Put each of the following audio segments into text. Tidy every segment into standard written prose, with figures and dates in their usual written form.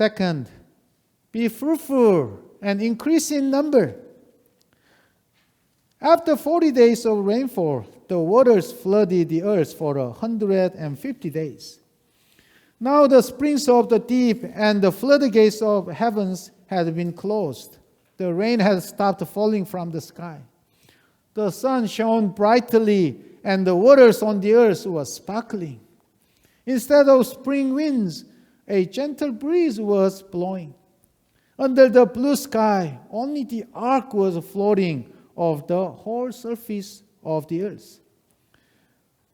Second, be fruitful and increase in number. After 40 days of rainfall, the waters flooded the earth for 150 days. Now the springs of the deep and the floodgates of heavens had been closed. The rain had stopped falling from the sky. The sun shone brightly, and the waters on the earth were sparkling. Instead of spring winds, a gentle breeze was blowing. Under the blue sky, only the ark was floating over the whole surface of the earth.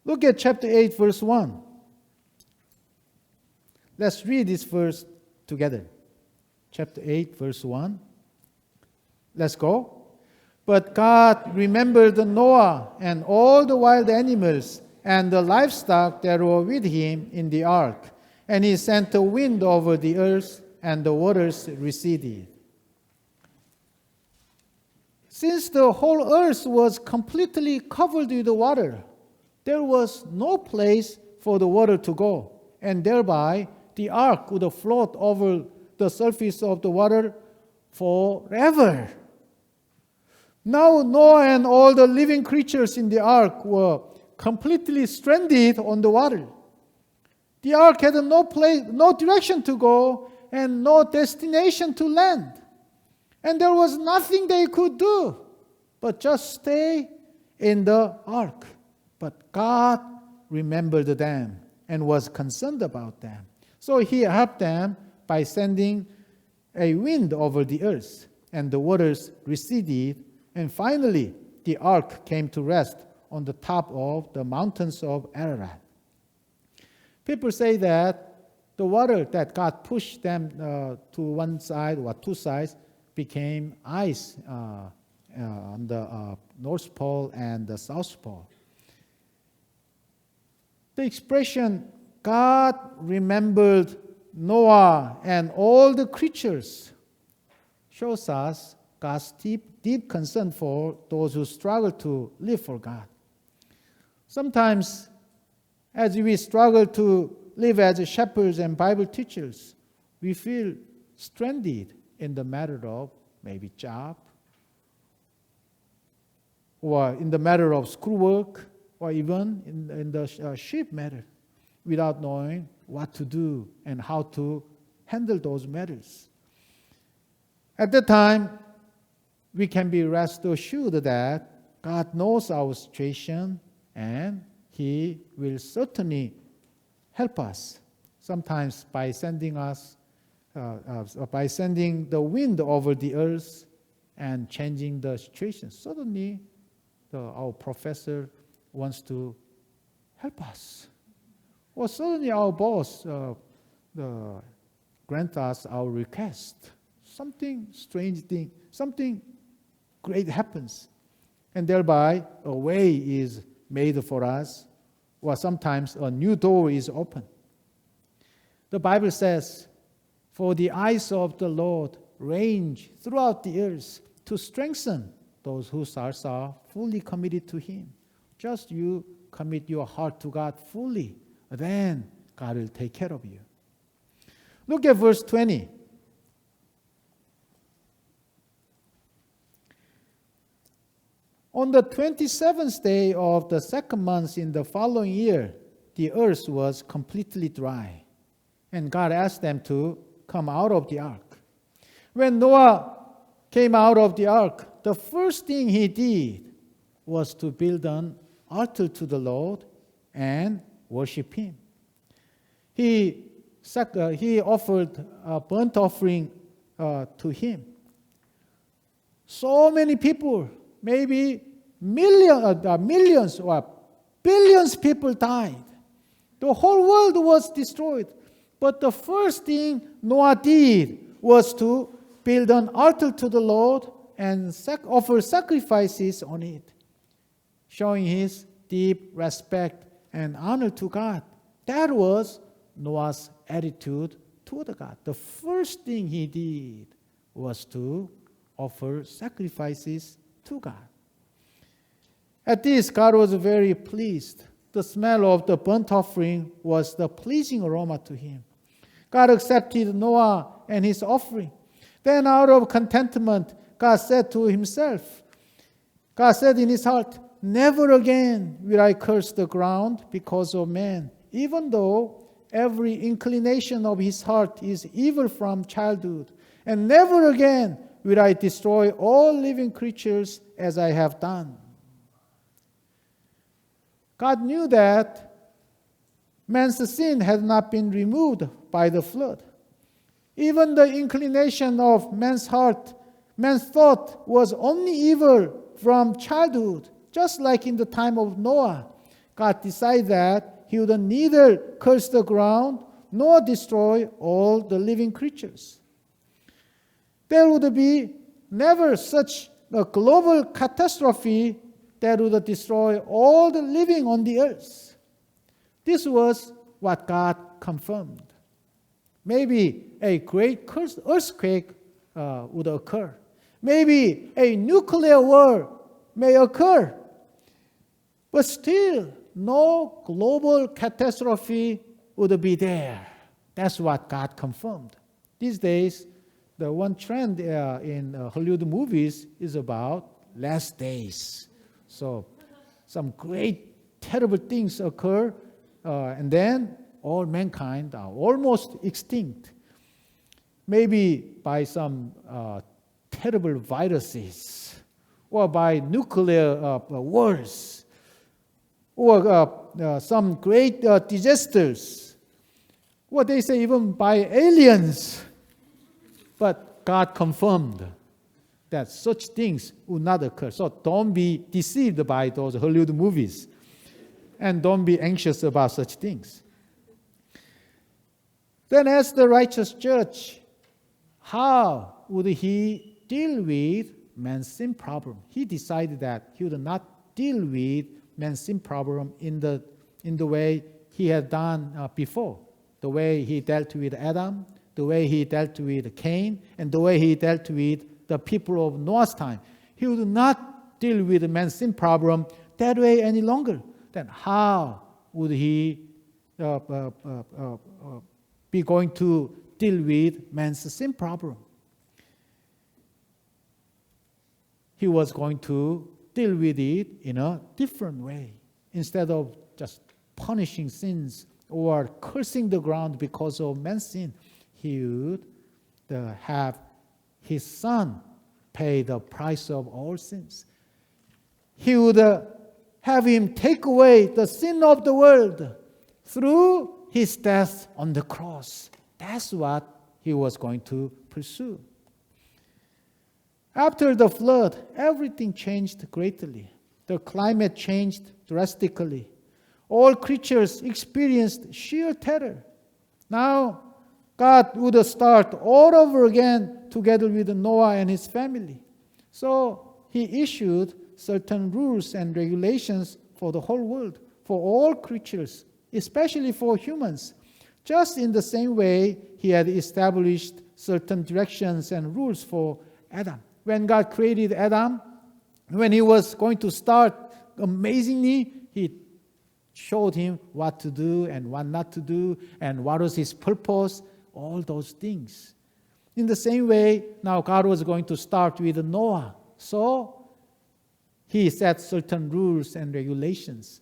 Look at chapter 8, verse 1. Let's read this verse together. Chapter 8, verse 1. Let's go. But God remembered Noah and all the wild animals and the livestock that were with him in the ark. And he sent a wind over the earth, and the waters receded. Since the whole earth was completely covered with water, there was no place for the water to go, and thereby the ark would float over the surface of the water forever. Now Noah and all the living creatures in the ark were completely stranded on the water. The ark had no place, no direction to go, and no destination to land. And there was nothing they could do but just stay in the ark. But God remembered them and was concerned about them. So he helped them by sending a wind over the earth, and the waters receded, and finally the ark came to rest on the top of the mountains of Ararat. People say that the water that God pushed them to one side or two sides became ice on the North Pole and the South Pole. The expression, God remembered Noah and all the creatures, shows us God's deep concern for those who struggle to live for God. Sometimes, as we struggle to live as shepherds and Bible teachers, we feel stranded in the matter of maybe job, or in the matter of schoolwork, or even in the sheep matter, without knowing what to do and how to handle those matters. At that time, we can be rest assured that God knows our situation and He will certainly help us, sometimes by sending the wind over the earth and changing the situation. Suddenly, our professor wants to help us. Or suddenly our boss grant us our request. Something strange thing, something great happens. And thereby a way is made for us, or sometimes a new door is opened. The Bible says, "For the eyes of the Lord range throughout the earth to strengthen those whose hearts are fully committed to Him." Just you commit your heart to God fully, then God will take care of you. Look at verse 20. On the 27th day of the second month in the following year, the earth was completely dry, and God asked them to come out of the ark. When Noah came out of the ark, the first thing he did was to build an altar to the Lord and worship Him. He offered a burnt offering to Him. So many people, maybe millions or billions people died. The whole world was destroyed. But the first thing Noah did was to build an altar to the Lord and offer sacrifices on it, showing his deep respect and honor to God. That was Noah's attitude toward God. The first thing he did was to offer sacrifices to God. At this, God was very pleased. The smell of the burnt offering was the pleasing aroma to Him. God accepted Noah and his offering. Then out of contentment, God said to himself, God said in his heart, never again will I curse the ground because of man, even though every inclination of his heart is evil from childhood. And never again will I destroy all living creatures as I have done. God knew that man's sin had not been removed by the flood. Even the inclination of man's heart, man's thought was only evil from childhood. Just like in the time of Noah, God decided that he would neither curse the ground nor destroy all the living creatures. There would be never such a global catastrophe that would destroy all the living on the earth. This was what God confirmed. Maybe a great earthquake would occur. Maybe a nuclear war may occur. But still, no global catastrophe would be there. That's what God confirmed. These days, the one trend in Hollywood movies is about last days. So some great, terrible things occur, and then all mankind are almost extinct. Maybe by some terrible viruses, or by nuclear wars, or some great disasters, or they say even by aliens. But God confirmed that such things would not occur. So don't be deceived by those Hollywood movies, and don't be anxious about such things. Then as the righteous judge, how would he deal with man's sin problem? He decided that he would not deal with man's sin problem in the way he had done before, the way he dealt with Adam, the way he dealt with Cain, and the way he dealt with the people of Noah's time. He would not deal with man's sin problem that way any longer. Then how would he be going to deal with man's sin problem? He was going to deal with it in a different way. Instead of just punishing sins or cursing the ground because of man's sin, he would have his son pay the price of all sins. He would have him take away the sin of the world through his death on the cross. That's what he was going to pursue. After the flood, everything changed greatly. The climate changed drastically. All creatures experienced sheer terror. Now, God would start all over again together with Noah and his family. So he issued certain rules and regulations for the whole world, for all creatures, especially for humans. Just in the same way he had established certain directions and rules for Adam. When God created Adam, when he was going to start, amazingly, he showed him what to do and what not to do, and what was his purpose, all those things. In the same way, now God was going to start with Noah. So he set certain rules and regulations.